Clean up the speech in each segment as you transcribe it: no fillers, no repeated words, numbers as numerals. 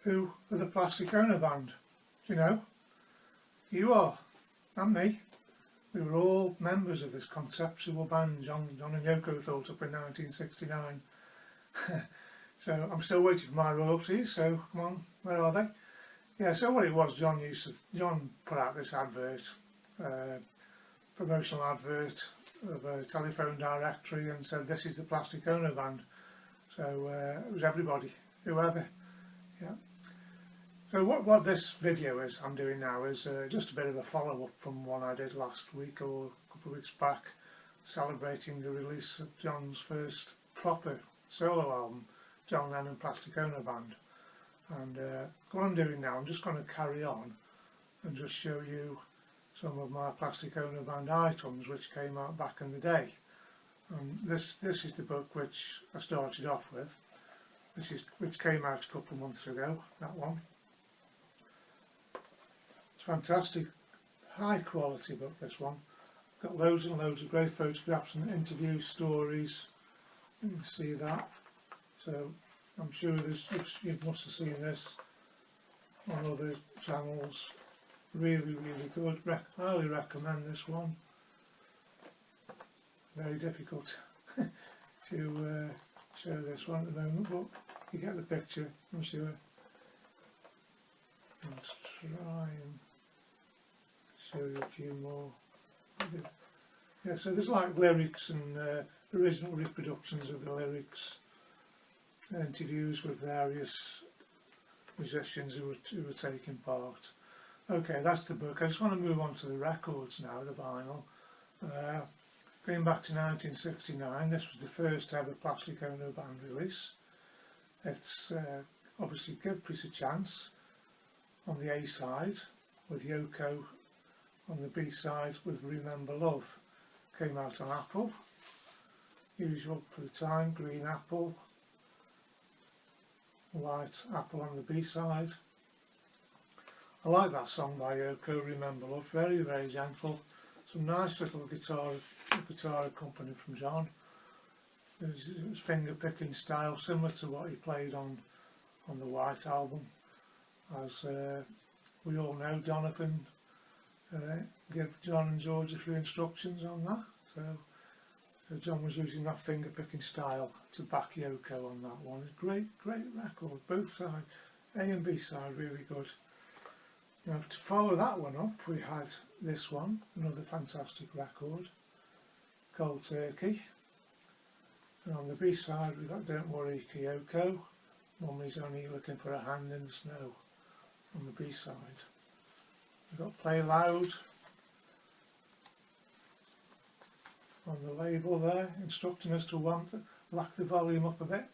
who are the Plastic Ono Band. Do you know? You are, and me. We were all members of this conceptual band John and Yoko thought up in 1969. So I'm still waiting for my royalties, so come on, where are they? Yeah, so what it was, John put out this advert, promotional advert of a telephone directory, and said this is the Plastic Ono Band. So it was everybody, whoever, yeah. So what this video is I'm doing now is just a bit of a follow-up from one I did last week or a couple of weeks back, celebrating the release of John's first proper solo album, John Lennon Plastic Ono Band. And what I'm doing now, I'm just going to carry on and just show you some of my Plastic Ono Band items which came out back in the day. And this is the book which I started off with, which came out a couple of months ago, that one. It's fantastic, high quality book, this one. Got loads and loads of great photographs and interviews, stories. You can see that. So I'm sure you must have seen this on other channels. Really, really good. Highly recommend this one. Very difficult to show this one at the moment, but you get the picture, I'm sure. Let's try and show you a few more. Yeah, so there's like lyrics and original reproductions of the lyrics, interviews with various musicians who were taking part. Okay, that's the book. I just want to move on to the records now, the vinyl. Going back to 1969, this was the first ever Plastic Ono Band release. It's obviously Give Peace a Chance on the A side, with Yoko on the B side with Remember Love. Came out on Apple, usual for the time, green apple, white apple on the B side. I like that song by Yoko, Remember Love, very, very gentle. Some nice little guitar accompaniment from John. It was finger picking style, similar to what he played on the White album. As we all know, Donovan gave John and George a few instructions on that. So John was using that finger picking style to back Yoko on that one. It's a great record, both sides, A and B side, really good. Now to follow that one up, we had this one, another fantastic record, Cold Turkey. And on the B side we got Don't Worry Kyoko, Mummy's Only Looking for a Hand in the Snow on the B side. We've got Play Loud on the label there, instructing us to whack the volume up a bit.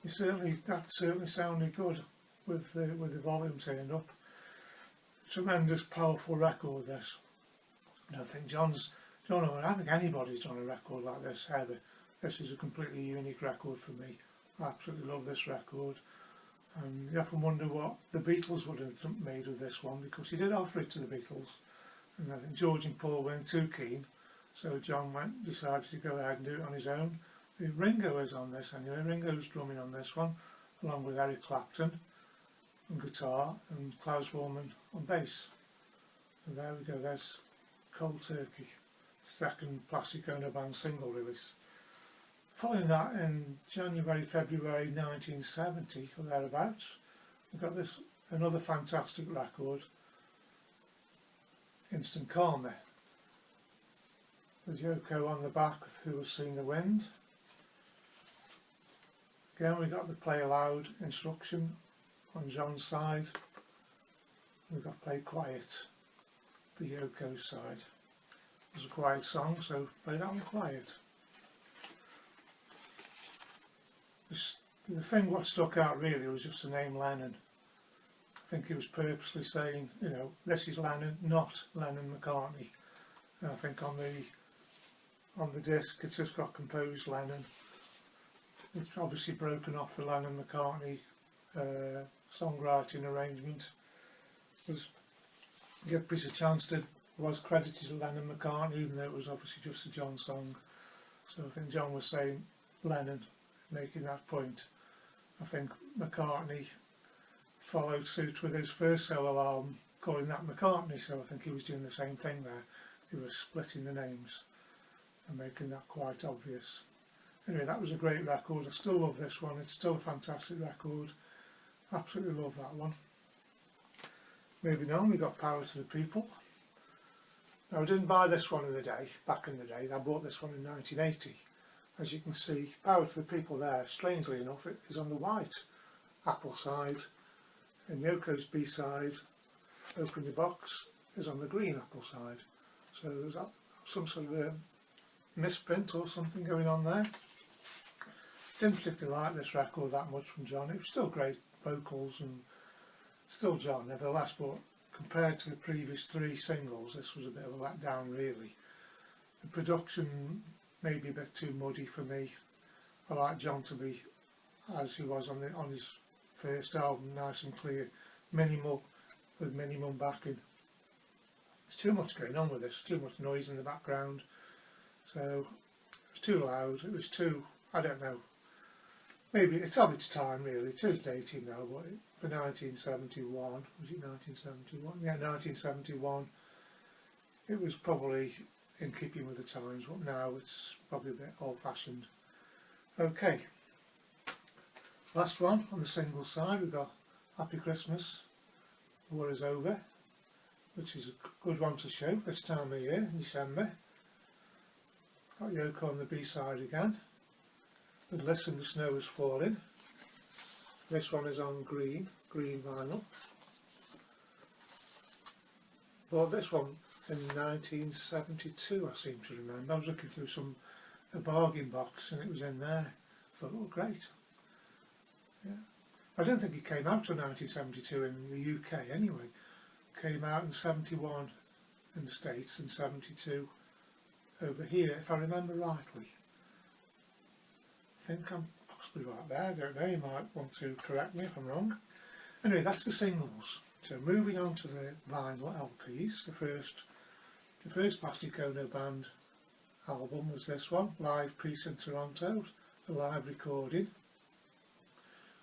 That certainly sounded good with the volume turned up. Tremendous, powerful record, this. I don't think I don't think anybody's done a record like this ever. This is a completely unique record for me. I absolutely love this record. And you often wonder what the Beatles would have made of this one, because he did offer it to the Beatles, and I think George and Paul weren't too keen, so John decided to go ahead and do it on his own. Ringo is on this anyway. Ringo's drumming on this one, along with Eric Clapton on guitar and Klaus Voormann on bass. So there we go, there's Cold Turkey, second Plastic Ono Band single release. Following that, in January, February 1970 or thereabouts, we've got another fantastic record, Instant Karma, with Yoko on the back with Who Has Seen the Wind. Again, we got the Play Loud instruction on John's side. We've got Play Quiet for Yoko's side. It's a quiet song, so play that one quiet. The thing what stuck out really was just the name Lennon. I think he was purposely saying, you know, this is Lennon, not Lennon McCartney. And I think on the disc it's just got composed Lennon. It's obviously broken off the Lennon McCartney songwriting arrangement. Give Peace a Chance was credited to Lennon McCartney, even though it was obviously just a John song. So I think John was saying Lennon, making that point. I think McCartney followed suit with his first solo album, calling that McCartney, so I think he was doing the same thing there. He was splitting the names and making that quite obvious. Anyway, that was a great record. I still love this one. It's still a fantastic record. Absolutely love that one. Moving on, we got Power to the People. Now, I didn't buy this one back in the day. I bought this one in 1980. As you can see, Power to the People there, strangely enough, it is on the white Apple side, and Yoko's B-side, Open Your Box, is on the green Apple side. So there's some sort of a misprint or something going on there. Didn't particularly like this record that much from John. It was still great vocals and still John nevertheless, but compared to the previous 3 singles, this was a bit of a letdown really. The production may be a bit too muddy for me. I like John to be as he was on his first album, nice and clear, minimal, with minimum backing. There's too much going on with this, too much noise in the background, so it was too loud, it was too, I don't know, maybe it's of its time really. It is dating now, but for 1971, was it 1971? Yeah, 1971, it was probably in keeping with the times, but now it's probably a bit old-fashioned. Okay, last one on the single side, we've got Happy Christmas, War Is Over, which is a good one to show this time of year, in December. Got Yoko on the B-side again, with Listen the Snow Is Falling. This one is on green vinyl. Bought this one in 1972, I seem to remember. I was looking through a bargain box and it was in there. I thought, oh great. Yeah. I don't think it came out till 1972 in the UK anyway. It came out in 71 in the States and 72 over here, if I remember rightly. I think I'm possibly right there, I don't know, you might want to correct me if I'm wrong. Anyway, that's the singles. So moving on to the vinyl LPs, the first Plastic Ono Band album was this one, Live Peace in Toronto, a live recording,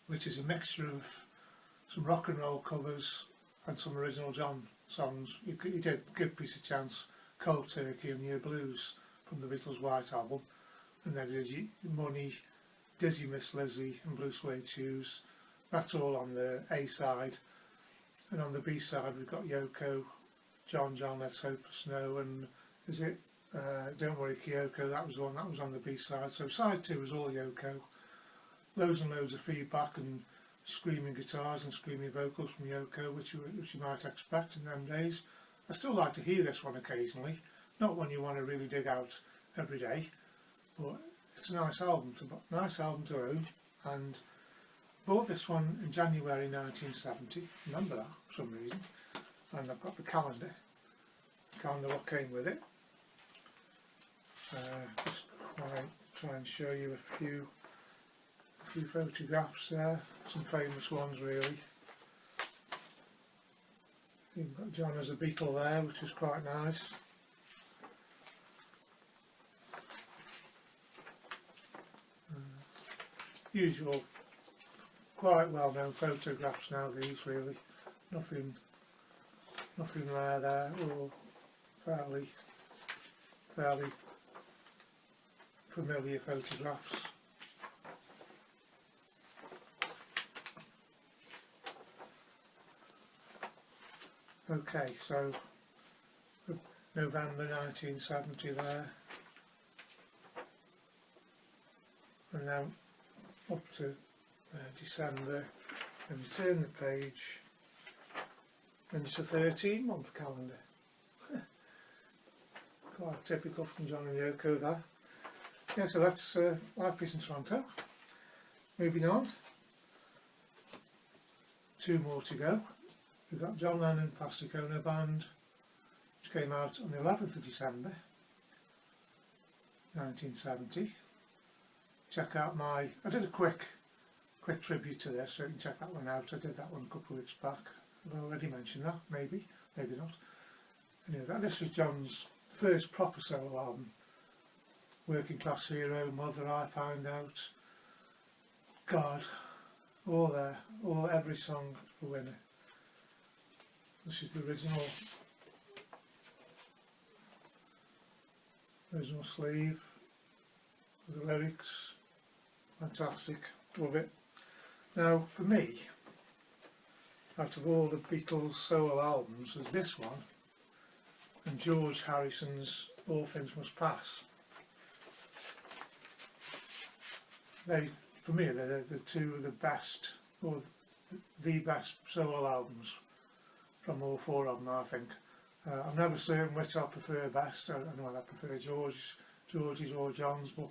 which is a mixture of some rock and roll covers and some original John songs. He did Give Peace a Chance, Cold Turkey and Your Blues from the Beatles' White Album, and then did Money, Dizzy Miss Lizzie and Blue Suede Shoes. That's all on the A side, and on the B side we've got Yoko, John, Let's Hope for Snow, and is it Don't Worry Kyoko, that was the one that was on the B side. So side 2 was all Yoko, loads and loads of feedback and screaming guitars and screaming vocals from Yoko, which you might expect in them days. I still like to hear this one occasionally, not one you want to really dig out every day, but it's a nice album to own, and bought this one in January 1970, remember that for some reason, and I've got the calendar what came with it. Just try and show you a few photographs there, some famous ones really. You've got John as a Beatle there, which is quite nice. Usual, quite well known photographs now these really. Nothing rare there, all fairly familiar photographs. Okay, so November 1970 there, and now up to December, and you turn the page and it's a 13-month calendar. Quite typical from John and Yoko there. Yeah, so that's Live Peace in Toronto. Moving on, 2 more to go. We've got John Lennon Plastic Ono Band, which came out on the 11th of December 1970. Check out I did a quick tribute to this, so you can check that one out. I did that one a couple of weeks back. I've already mentioned that, maybe not. Anyway, this was John's first proper solo album. Working Class Hero, Mother, I Found Out. God, all there, every song a winner. This is the original sleeve with the lyrics. Fantastic, love it. Now for me, out of all the Beatles solo albums, there's this one and George Harrison's All Things Must Pass. For me, they're the two of the best, or the best solo albums from all four of them, I think. I'm never certain which I prefer best. I know I prefer George's or John's, but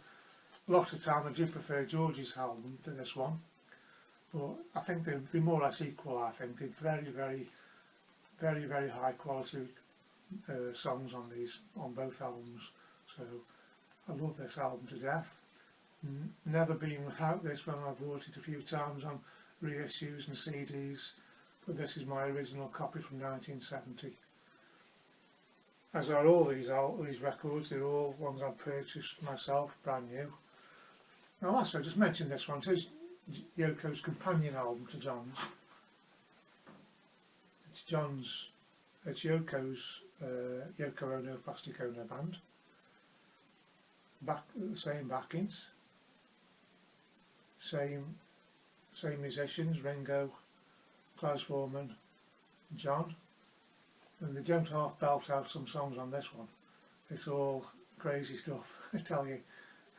a lot of the time I do prefer George's album to this one. But I think they're more or less equal. I think they're very high quality songs on both albums. So I love this album to death. Never been without this when I've bought it a few times on reissues and CDs, but this is my original copy from 1970. As are all these records, they're all ones I've purchased myself, brand new. Now also, I just mentioned this one, it is Yoko's companion album to John's. It's Yoko's Yoko Ono Plastic Ono Band. The same backings, same musicians, Ringo, Klaus Voormann, John. And they don't half belt out some songs on this one. It's all crazy stuff, I tell you.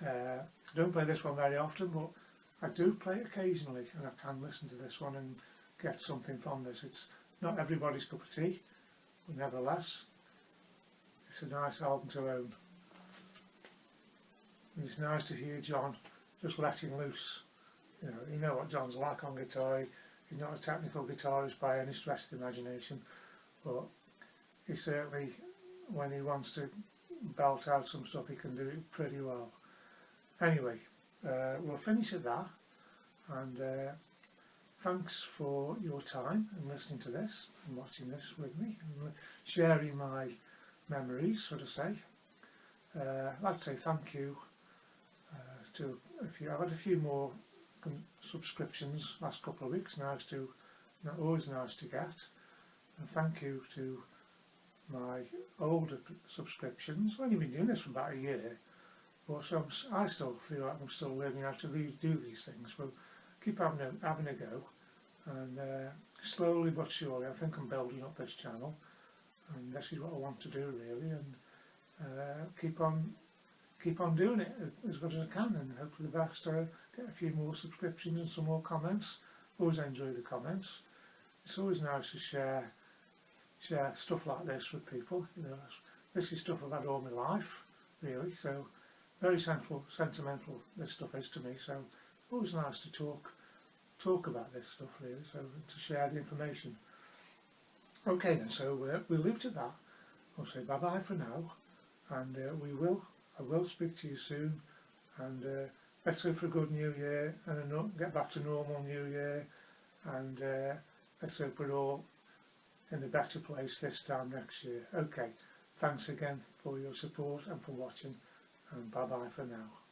I don't play this one very often, but I do play it occasionally, and I can listen to this one and get something from this. It's not everybody's cup of tea, but nevertheless, it's a nice album to own. And it's nice to hear John just letting loose. You know what John's like on guitar. He's not a technical guitarist by any stretch of the imagination, but he certainly, when he wants to belt out some stuff, he can do it pretty well. Anyway, we'll finish at that, and thanks for your time and listening to this and watching this with me and sharing my memories, so to say. I'd like to say thank you to I've had a few more subscriptions last couple of weeks. Always nice to get. And thank you to my older subscriptions. I've only been doing this for about a year, but I still feel like I'm still learning how to do these things. We'll keep having a go, and slowly but surely I think I'm building up this channel, and this is what I want to do really, and keep on doing it as good as I can, and hope for the best. Get a few more subscriptions and some more comments. Always enjoy the comments. It's always nice to share stuff like this with people. This is stuff I've had all my life, really. So very sentimental this stuff is to me. So it's always nice to talk about this stuff, really. So to share the information. Okay then. So we'll leave it at that. I'll say bye bye for now, and I will speak to you soon. And let's go for a good New Year and get back to normal New Year. And let's hope we're all in a better place this time next year. Okay, thanks again for your support and for watching, and bye bye for now.